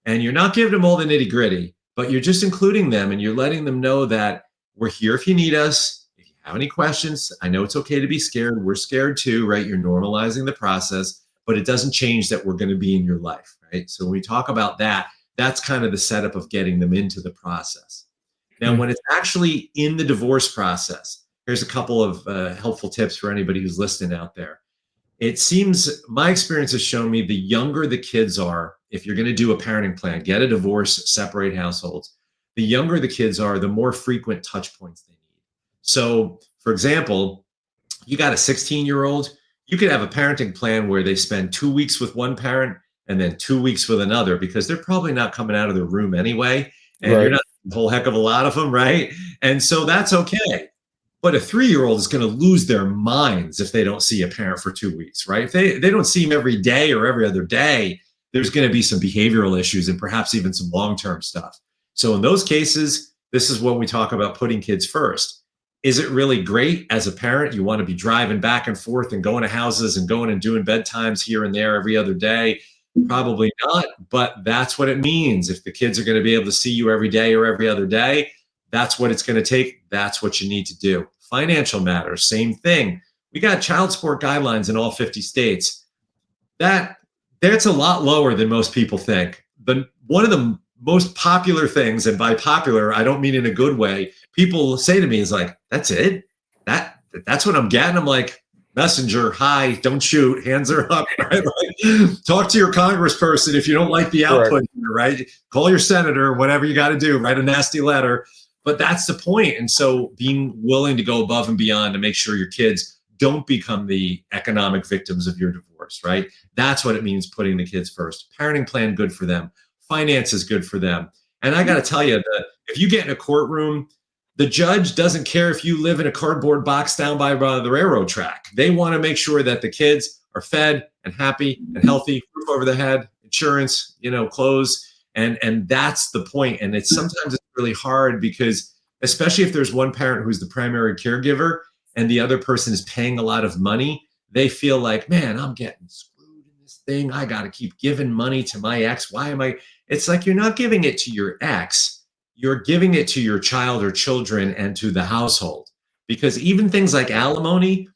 And you're not giving them all the nitty gritty, but you're just including them and you're letting them know that we're here if you need us. If you have any questions, I know it's okay to be scared. We're scared too, right? You're normalizing the process, but it doesn't change that we're going to be in your life, right? So when we talk about that, that's kind of the setup of getting them into the process. Now, when it's actually in the divorce process, here's a couple of helpful tips for anybody who's listening out there. It seems, my experience has shown me the younger the kids are, if you're going to do a parenting plan, get a divorce, separate households, the younger the kids are, the more frequent touch points they need. So, for example, you got a 16-year-old, you could have a parenting plan where they spend 2 weeks with one parent and then 2 weeks with another, because they're probably not coming out of their room anyway. And You're not a whole heck of a lot of them, right? And so that's okay. But a 3-year-old is going to lose their minds if they don't see a parent for 2 weeks, right? If they don't see him every day or every other day, there's going to be some behavioral issues and perhaps even some long-term stuff. So in those cases, this is when we talk about putting kids first. Is it really great as a parent? You want to be driving back and forth and going to houses and going and doing bedtimes here and there every other day? Probably not, but that's what it means. If the kids are going to be able to see you every day or every other day, that's what it's going to take. That's what you need to do. Financial matters, same thing. We got child support guidelines in all 50 states. That's a lot lower than most people think. But one of the most popular things, and by popular, I don't mean in a good way, people say to me is like, that's it? That's what I'm getting? I'm like, messenger, hi, don't shoot, hands are up, right? Like, talk to your congressperson if you don't like the output here, right? Call your senator, whatever you got to do, write a nasty letter. But that's the point. And so being willing to go above and beyond to make sure your kids don't become the economic victims of your divorce, right? That's what it means, putting the kids first. Parenting plan, good for them. Finance is good for them. And I got to tell you, that if you get in a courtroom, the judge doesn't care if you live in a cardboard box down by the railroad track. They want to make sure that the kids are fed and happy and healthy, roof over their head, insurance, clothes. And that's the point. And sometimes it's really hard because, especially if there's one parent who's the primary caregiver and the other person is paying a lot of money, they feel like, man, I'm getting screwed in this thing. I got to keep giving money to my ex. Why am I? It's like, you're not giving it to your ex. You're giving it to your child or children and to the household. Because even things like alimony,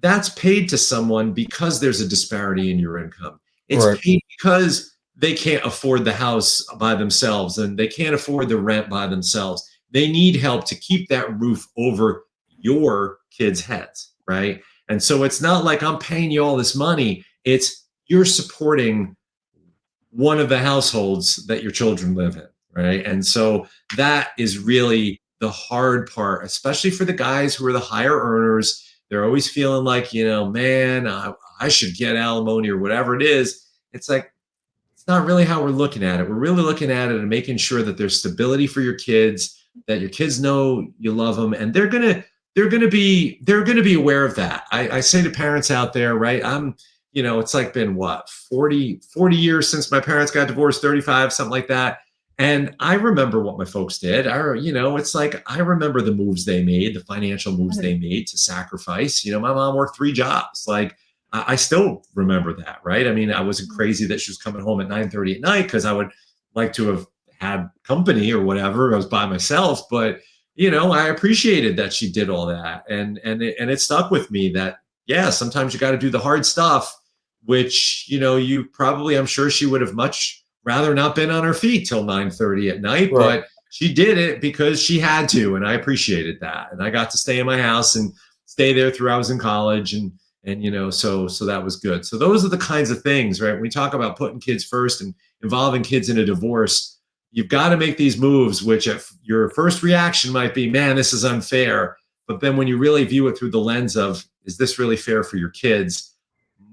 that's paid to someone because there's a disparity in your income. It's paid because they can't afford the house by themselves and they can't afford the rent by themselves. They need help to keep that roof over your kids' heads, right? And so it's not like I'm paying you all this money. It's you're supporting one of the households that your children live in, right? And so that is really the hard part, especially for the guys who are the higher earners. They're always feeling like, man, I should get alimony or whatever it is. It's like, it's not really how we're looking at it. We're really looking at it and making sure that there's stability for your kids, that your kids know you love them, and they're gonna be aware of that. I say to parents out there, right? It's like been 40 years since my parents got divorced, 35, something like that. And I remember what my folks did. It's like, I remember the moves they made, the financial moves they made to sacrifice. My mom worked 3 jobs. Like, I still remember that, right? I mean, I wasn't crazy that she was coming home at 9:30 at night because I would like to have had company or whatever. I was by myself, but I appreciated that she did all that. And it stuck with me that, yeah, sometimes you got to do the hard stuff, which, you probably, I'm sure she would have much rather not been on her feet till 9:30 at night, Right. but she did it because she had to. And I appreciated that. And I got to stay in my house and stay there through I was in college. And so that was good. So those are the kinds of things, right? When we talk about putting kids first and involving kids in a divorce, you've got to make these moves, which if your first reaction might be, man, this is unfair. But then when you really view it through the lens of, is this really fair for your kids?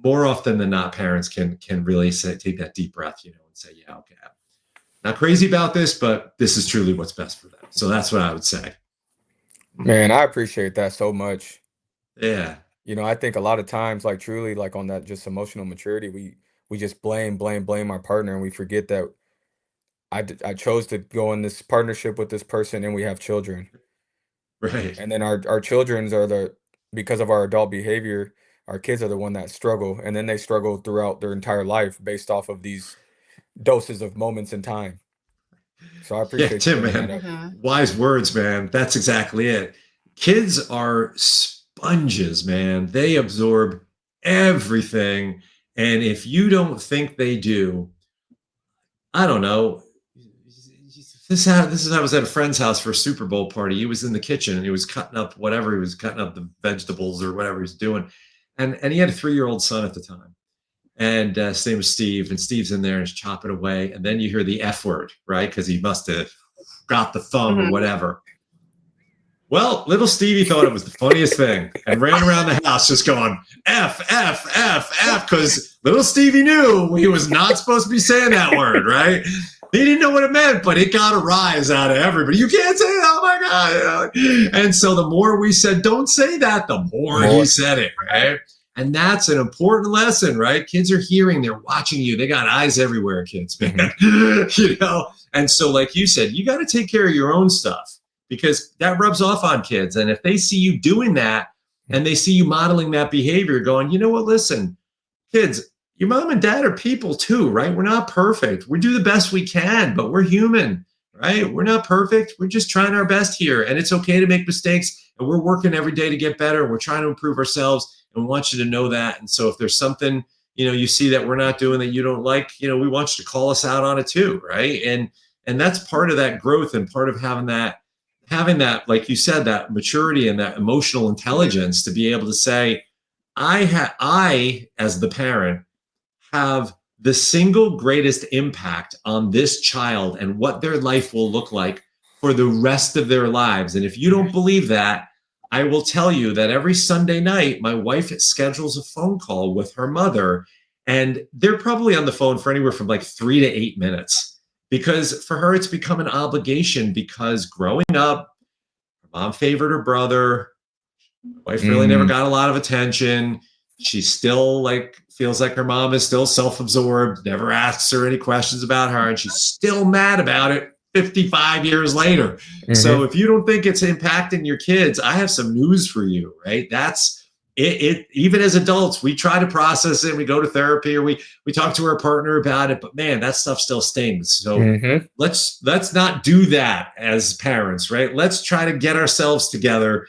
More often than not, parents can really take that deep breath, and say, yeah, okay, I'm not crazy about this, but this is truly what's best for them. So that's what I would say. Man, I appreciate that so much. Yeah. I think a lot of times, like truly, like on that just emotional maturity, we just blame our partner, and we forget that I chose to go in this partnership with this person, and we have children. Right. And then our children's are because of our adult behavior, our kids are the one that struggle, and then they struggle throughout their entire life based off of these doses of moments in time. So I Yeah, appreciate you Tim, bringing man. that up. Mhm. Wise words, man. That's exactly it. Kids are sponges, man. They absorb everything. And if you don't think they do, I don't know. This is I was at a friend's house for a Super Bowl party. He was in the kitchen and he was cutting up whatever. He was cutting up the vegetables or whatever he was doing. And he had a 3-year-old son at the time. And his name was Steve. And Steve's in there and he's chopping away. And then you hear the F word, right? Because he must have got the thumb or Mhm. whatever. Well, little Stevie thought it was the funniest thing and ran around the house just going, F, F, F, F, because little Stevie knew he was not supposed to be saying that word, right? He didn't know what it meant, but it got a rise out of everybody. You can't say that, oh my God. And so the more we said, don't say that, the more he said it, right? And that's an important lesson, right? Kids are hearing, they're watching you. They got eyes everywhere, kids, man. And so like you said, you got to take care of your own stuff, because that rubs off on kids. And if they see you doing that and they see you modeling that behavior, going, you know what, listen, kids, your mom and dad are people too, right? We're not perfect. We do the best we can, but we're human, right? We're not perfect. We're just trying our best here. And it's okay to make mistakes. And we're working every day to get better. We're trying to improve ourselves. And we want you to know that. And so if there's something, you see that we're not doing that you don't like, we want you to call us out on it too, right? And that's part of that growth and part of having that, like you said, that maturity and that emotional intelligence to be able to say, I, as the parent, have the single greatest impact on this child and what their life will look like for the rest of their lives. And if you don't believe that, I will tell you that every Sunday night, my wife schedules a phone call with her mother, and they're probably on the phone for anywhere from like 3 to 8 minutes, because for her, it's become an obligation, because growing up, her mom favored her brother. My wife really never got a lot of attention. She still feels like her mom is still self-absorbed, never asks her any questions about her, and she's still mad about it 55 years later. So if you don't think it's impacting your kids, I have some news for you, right? That's it. Even as adults, we try to process it. We go to therapy, or we talk to our partner about it, but man, that stuff still stings. So let's not do that as parents, right? Let's try to get ourselves together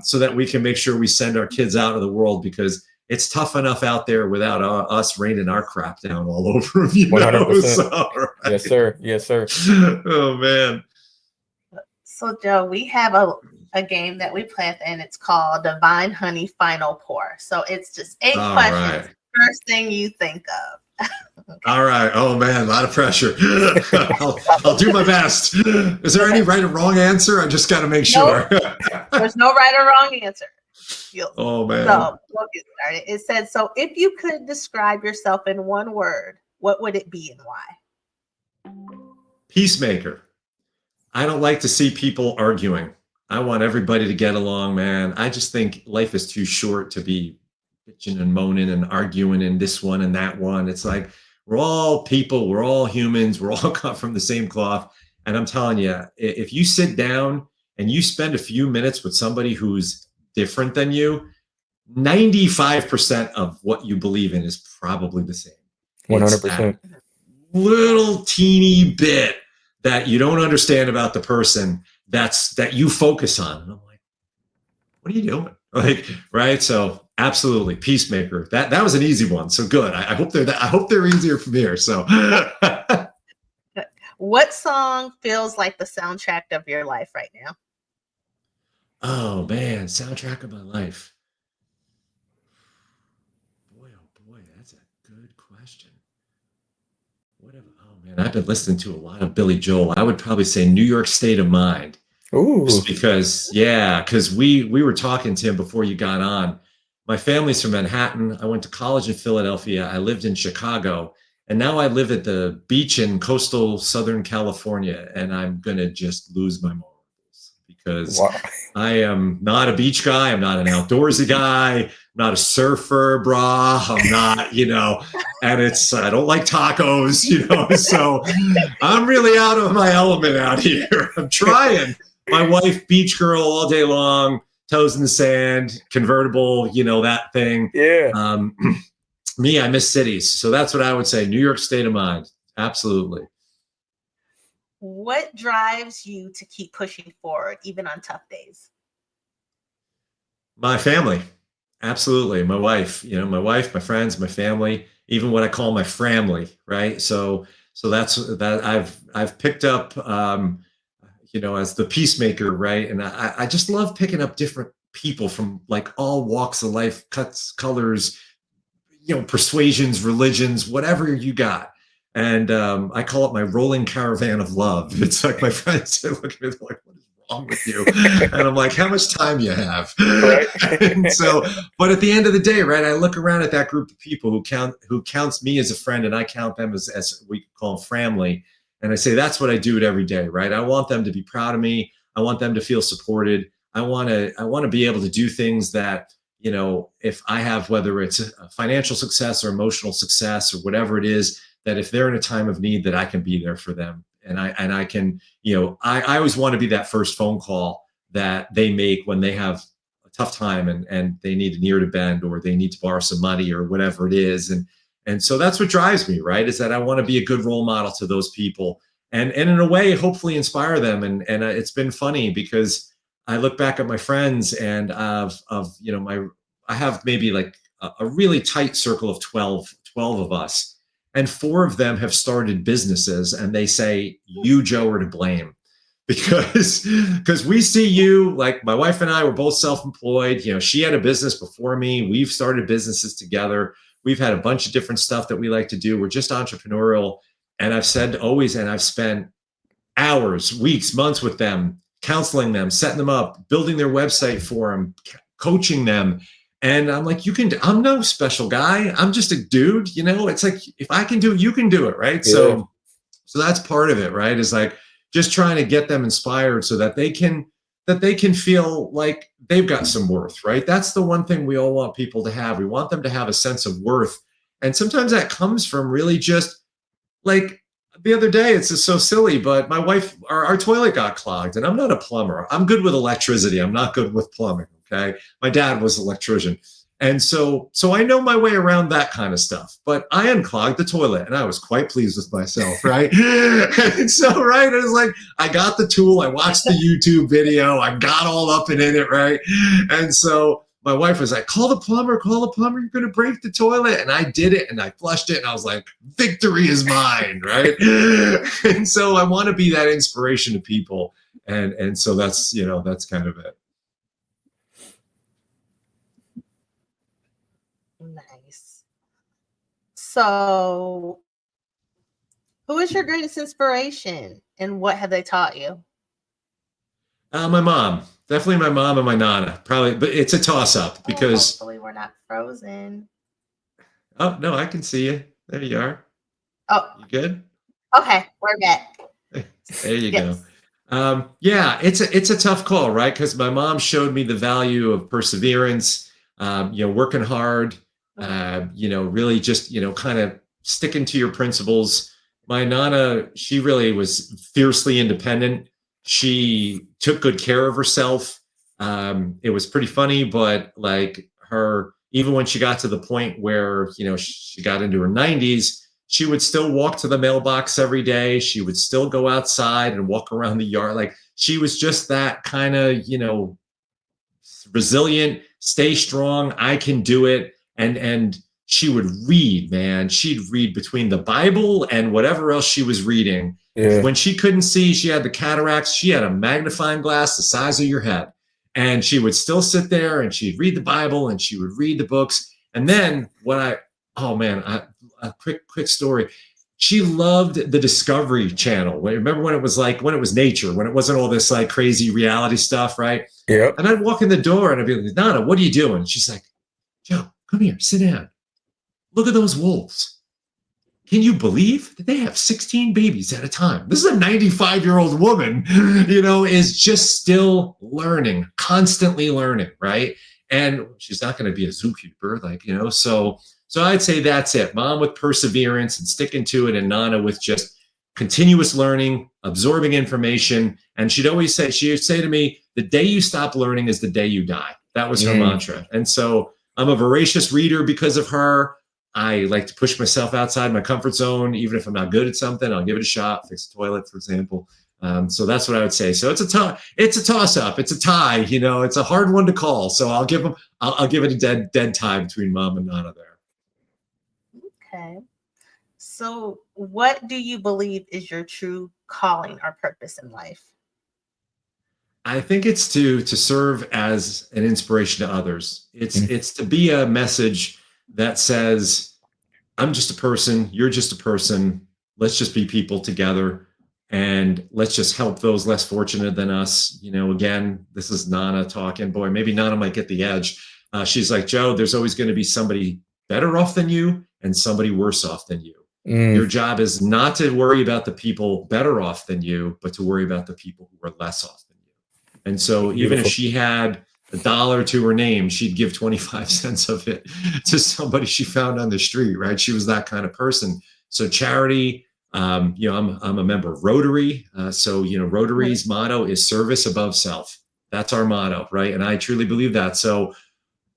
so that we can make sure we send our kids out of the world, because it's tough enough out there without us raining our crap down all over them. 100%. So, right? Yes, sir. Yes, sir. Oh, man. So, Joe, we have a game that we play, and it's called Divine Honey Final Pour. So it's just 8 All questions. right. First thing you think of. Okay. All right. Oh, man, a lot of pressure. I'll do my best. Is there any right or wrong answer? I just got to make sure. There's no right or wrong answer. Oh, man. So we'll get started. It says, so if you could describe yourself in one word, what would it be and why? Peacemaker. I don't like to see people arguing. I want everybody to get along, man. I just think life is too short to be bitching and moaning and arguing and this one and that one. It's like, we're all people. We're all humans. We're all cut from the same cloth. And I'm telling you, if you sit down and you spend a few minutes with somebody who's different than you, 95% of what you believe in is probably the same. 100%. Little teeny bit that you don't understand about the person that you focus on. And I'm like, what are you doing? Like, right? So absolutely, peacemaker. That was an easy one. So good. I hope they're easier from here. So what song feels like the soundtrack of your life right now? oh man, soundtrack of my life. Boy, oh boy, that's a good question. Oh man, I've been listening to a lot of Billy Joel. I would probably say New York State of Mind. Ooh. Just because we were talking to him before you got on. My family's from Manhattan. I went to college in Philadelphia. I lived in Chicago, and now I live at the beach in coastal Southern California, and I'm gonna just lose my marbles because Wow. I am not a beach guy. I'm not an outdoorsy guy. I'm not a surfer, brah. I'm not, and I don't like tacos, so I'm really out of my element out here. I'm trying. My wife, beach girl all day long, toes in the sand, convertible, that thing. Yeah. Me, I miss cities. So that's what I would say. New York State of Mind. Absolutely. What drives you to keep pushing forward, even on tough days? My family. Absolutely. My wife, my friends, my family, even what I call my family. Right. So that's that I've picked up, as the peacemaker, right? And I just love picking up different people from like all walks of life, cuts, colors, persuasions, religions, whatever you got. And I call it my rolling caravan of love. It's like my friends look at me like, what is wrong with you? And I'm like, how much time you have? Right. And so, but at the end of the day, right, I look around at that group of people who counts me as a friend, and I count them as we call them family. And I say, that's what I do it every day, right? I want them to be proud of me. I want them to feel supported. I want to be able to do things that, if I have, whether it's a financial success or emotional success or whatever it is, that if they're in a time of need, that I can be there for them. And I can, I always want to be that first phone call that they make when they have a tough time and they need an ear to bend, or they need to borrow some money or whatever it is. And so that's what drives me, right? Is that I want to be a good role model to those people, and in a way, hopefully inspire them. And it's been funny because I look back at my friends and I have maybe like a really tight circle of 12 of us, and 4 of them have started businesses, and they say, you, Joe, are to blame. Because we see you, like my wife and I were both self-employed. She had a business before me. We've started businesses together. We've had a bunch of different stuff that we like to do. We're just entrepreneurial. And I've said always, and I've spent hours, weeks, months with them, counseling them, setting them up, building their website for them, coaching them. And I'm like, I'm no special guy. I'm just a dude. It's like, if I can do it, you can do it. Right. Yeah. So that's part of it. Right. Is like just trying to get them inspired so that they can feel like they've got some worth. Right. That's the one thing we all want people to have. We want them to have a sense of worth. And sometimes that comes from really just like the other day, it's just so silly, but my wife, our toilet got clogged, and I'm not a plumber. I'm good with electricity. I'm not good with plumbing. Okay. My dad was an electrician. And so I know my way around that kind of stuff, but I unclogged the toilet and I was quite pleased with myself. Right. And so, right. It was like, I got the tool. I watched the YouTube video. I got all up and in it. Right. And so my wife was like, call the plumber. You're going to break the toilet. And I did it, and I flushed it, and I was like, victory is mine. Right. And so I want to be that inspiration to people. And so that's kind of it. Nice. So, who is your greatest inspiration, and what have they taught you? My mom, definitely my mom and my nana, probably, but it's a toss up because. Hopefully we're not frozen. Oh no, I can see you. There you are. Oh, you good? Okay, we're back. There you go. Yeah, it's a tough call, right? Because my mom showed me the value of perseverance, working hard, really just, kind of sticking to your principles. My nana, she really was fiercely independent. She took good care of herself. It was pretty funny, but like her, even when she got to the point where, she got into her 90s, she would still walk to the mailbox every day. She would still go outside and walk around the yard. Like, she was just that kind of, resilient, stay strong, I can do it. And she would read, man. She'd read between the Bible and whatever else she was reading. Yeah. When she couldn't see, she had the cataracts. She had a magnifying glass the size of your head. And she would still sit there and she'd read the Bible and she would read the books. And then a quick story. She loved the Discovery Channel. Remember when it was nature, when it wasn't all this like crazy reality stuff, right? Yeah. And I'd walk in the door and I'd be like, Nana, what are you doing? She's like, Joe, come here, sit down. Look at those wolves. Can you believe that they have 16 babies at a time? This is a 95-year-old woman, is just still learning, constantly learning, right? And she's not going to be a zookeeper, So I'd say that's it. Mom with perseverance and sticking to it, and Nana with just continuous learning, absorbing information. And she would say to me, the day you stop learning is the day you die. That was her mantra. And so I'm a voracious reader because of her. I like to push myself outside my comfort zone. Even if I'm not good at something, I'll give it a shot, fix a toilet, for example. So that's what I would say. So it's a toss up. It's a tie, it's a hard one to call. So I'll give it a dead tie between Mom and Nana there. Okay. So what do you believe is your true calling or purpose in life? I think it's to serve as an inspiration to others. It's to be a message that says, I'm just a person, you're just a person. Let's just be people together, and let's just help those less fortunate than us. Again, this is Nana talking. Boy, maybe Nana might get the edge. She's like, Joe, there's always going to be somebody better off than you and somebody worse off than you. Your job is not to worry about the people better off than you, but to worry about the people who are less off than you. And so even if she had $1 to her name, she'd give 25 cents of it to somebody she found on the street, right? She was that kind of person. So charity, I'm a member of Rotary. Rotary's motto is service above self. That's our motto, right? And I truly believe that. So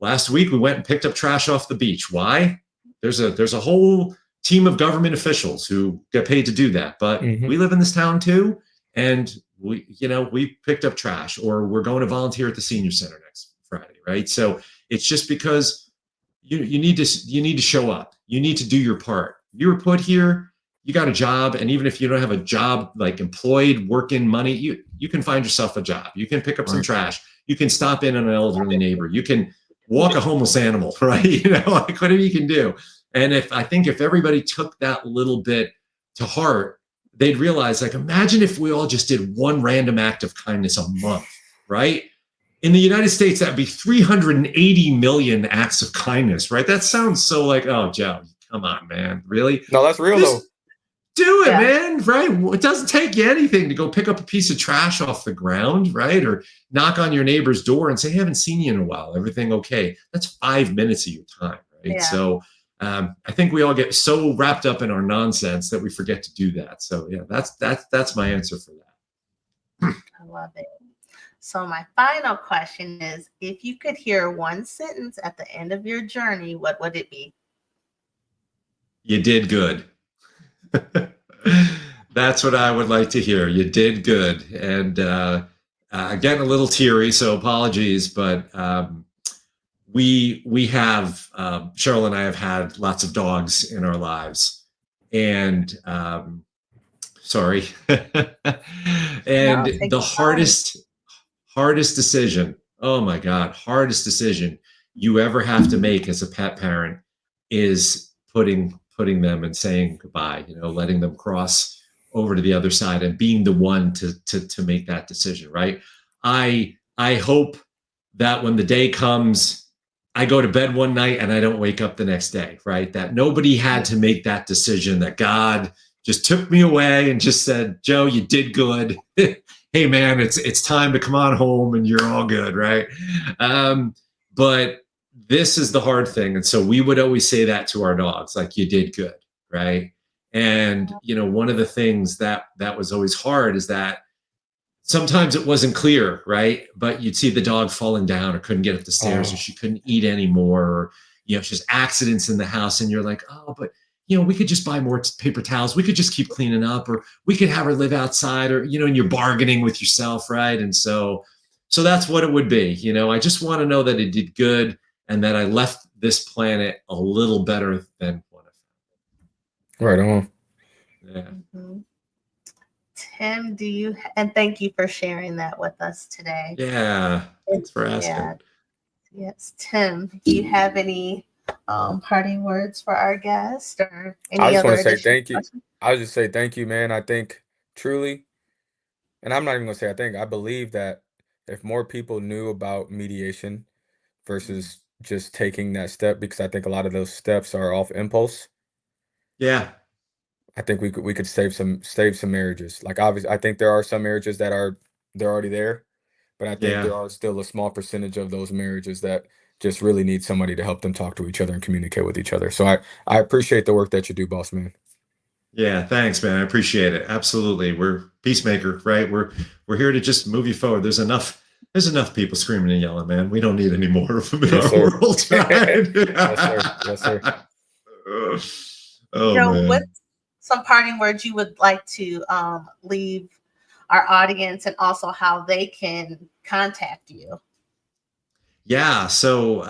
last week we went and picked up trash off the beach. Why? There's a whole team of government officials who get paid to do that, but we live in this town too, and we picked up trash, or we're going to volunteer at the senior center next Friday, right? So it's just because you need to show up. You need to do your part. You were put here. You got a job, and even if you don't have a job, like employed, working, money, you can find yourself a job. You can pick up some trash. You can stop in on an elderly neighbor. You can walk a homeless animal, right? Like whatever you can do. And if everybody took that little bit to heart, they'd realize, like, imagine if we all just did one random act of kindness a month, right? In the United States, that'd be 380 million acts of kindness, right? That sounds so like, oh, Joe, come on, man. Really? No, that's real though. Do it, man, right? It doesn't take you anything to go pick up a piece of trash off the ground, right? Or knock on your neighbor's door and say, hey, I haven't seen you in a while. Everything okay? That's 5 minutes of your time, right? Yeah. So I think we all get so wrapped up in our nonsense that we forget to do that. So yeah, that's my answer for that. I love it. So my final question is, if you could hear one sentence at the end of your journey, what would it be? You did good. That's what I would like to hear. You did good. And getting a little teary, so apologies, but we have, Cheryl and I have had lots of dogs in our lives, and sorry. And the hardest decision, oh my God, hardest decision you ever have to make as a pet parent is putting them and saying goodbye, letting them cross over to the other side and being the one to make that decision, right? I hope that when the day comes, I go to bed one night and I don't wake up the next day, right? That nobody had to make that decision, that God just took me away and just said, Joe, you did good. Hey man, it's time to come on home and you're all good, right? But this is the hard thing. And so we would always say that to our dogs, like, you did good, right? And, one of the things that was always hard is that sometimes it wasn't clear, right? But you'd see the dog falling down or couldn't get up the stairs or she couldn't eat anymore, or, just accidents in the house. And you're like, oh, but we could just buy more paper towels. We could just keep cleaning up, or we could have her live outside, or, and you're bargaining with yourself. Right. And so that's what it would be. I just want to know that it did good and that I left this planet a little better than what I Right on. found. Yeah. Mm-hmm. Tim, and thank you for sharing that with us today. Yeah. Thanks for asking. Yeah. Yes. Tim, do you have any parting words for our guest or I any just other want to say additional thank you. questions? I just say thank you, man. I think truly, and I'm not even gonna say I think, I believe that if more people knew about mediation versus just taking that step, because I think a lot of those steps are off impulse. Yeah. I think we could save some marriages. Like, obviously, I think there are some marriages that they're already there, but I think Yeah. there are still a small percentage of those marriages that just really need somebody to help them talk to each other and communicate with each other. So I appreciate the work that you do, boss man. Yeah, thanks, man. I appreciate it. Absolutely. We're peacemaker, right? We're here to just move you forward. There's enough people screaming and yelling, man. We don't need any more of them in Yes, our sir. world, right? Yes, sir. Yes, sir. Oh Joe, man. what's some parting words you would like to leave our audience, and also how they can contact you? Yeah. So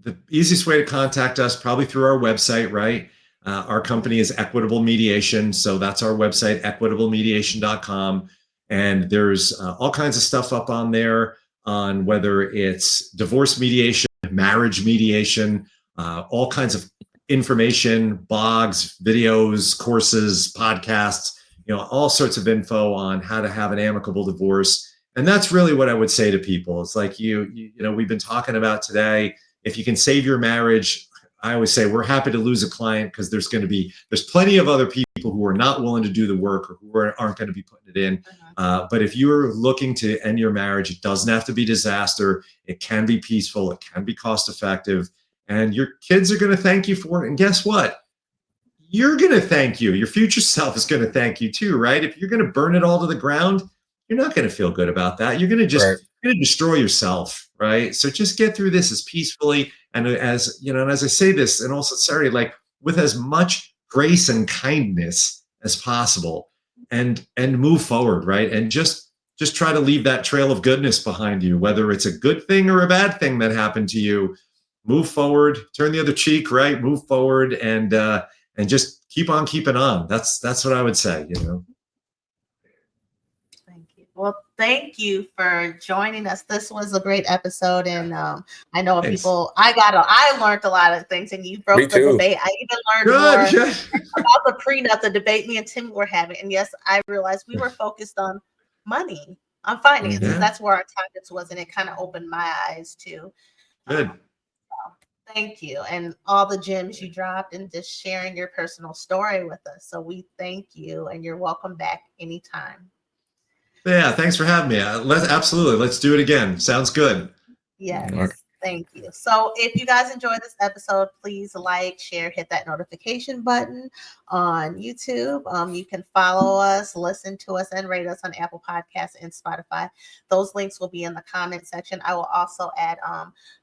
the easiest way to contact us, probably through our website, right? Our company is Equitable Mediation. So that's our website, equitablemediation.com. And there's all kinds of stuff up on there on whether it's divorce mediation, marriage mediation, all kinds of information, blogs, videos, courses, podcasts, all sorts of info on how to have an amicable divorce. And that's really what I would say to people. It's like we've been talking about today. If you can save your marriage, I always say we're happy to lose a client, because there's plenty of other people who are not willing to do the work, or who aren't going to be putting it in. But if you're looking to end your marriage, it doesn't have to be disaster. It can be peaceful. It can be cost effective. And your kids are going to thank you for it. And guess what? You're going to thank you. Your future self is going to thank you too, right? If you're going to burn it all to the ground, you're not going to feel good about that. You're going to Right. you're going to destroy yourself, right? So just get through this as peacefully and as and as I say this in all sincerity, like with as much grace and kindness as possible, and move forward, right? And just try to leave that trail of goodness behind you, whether it's a good thing or a bad thing that happened to you. Move forward, turn the other cheek, right? Move forward, and just keep on keeping on. That's what I would say. Thank you. Well, thank you for joining us. This was a great episode, and I know Thanks. I learned a lot of things, and you broke the debate. I even learned more about the prenup, the debate me and Tim were having. And yes, I realized we were focused on money, on finances. Yeah. That's where our targets was, and it kind of opened my eyes too. Good. Thank you, and all the gems you dropped, and just sharing your personal story with us. So we thank you, and you're welcome back anytime. Yeah, thanks for having me. Absolutely. Let's do it again. Sounds good. Yes. Right. Thank you. So if you guys enjoyed this episode, please like, share, hit that notification button on YouTube. You can follow us, listen to us, and rate us on Apple Podcasts and Spotify. Those links will be in the comment section. I will also add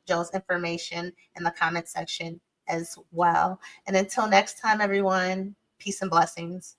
Joe's information in the comment section as well. And until next time, everyone, peace and blessings.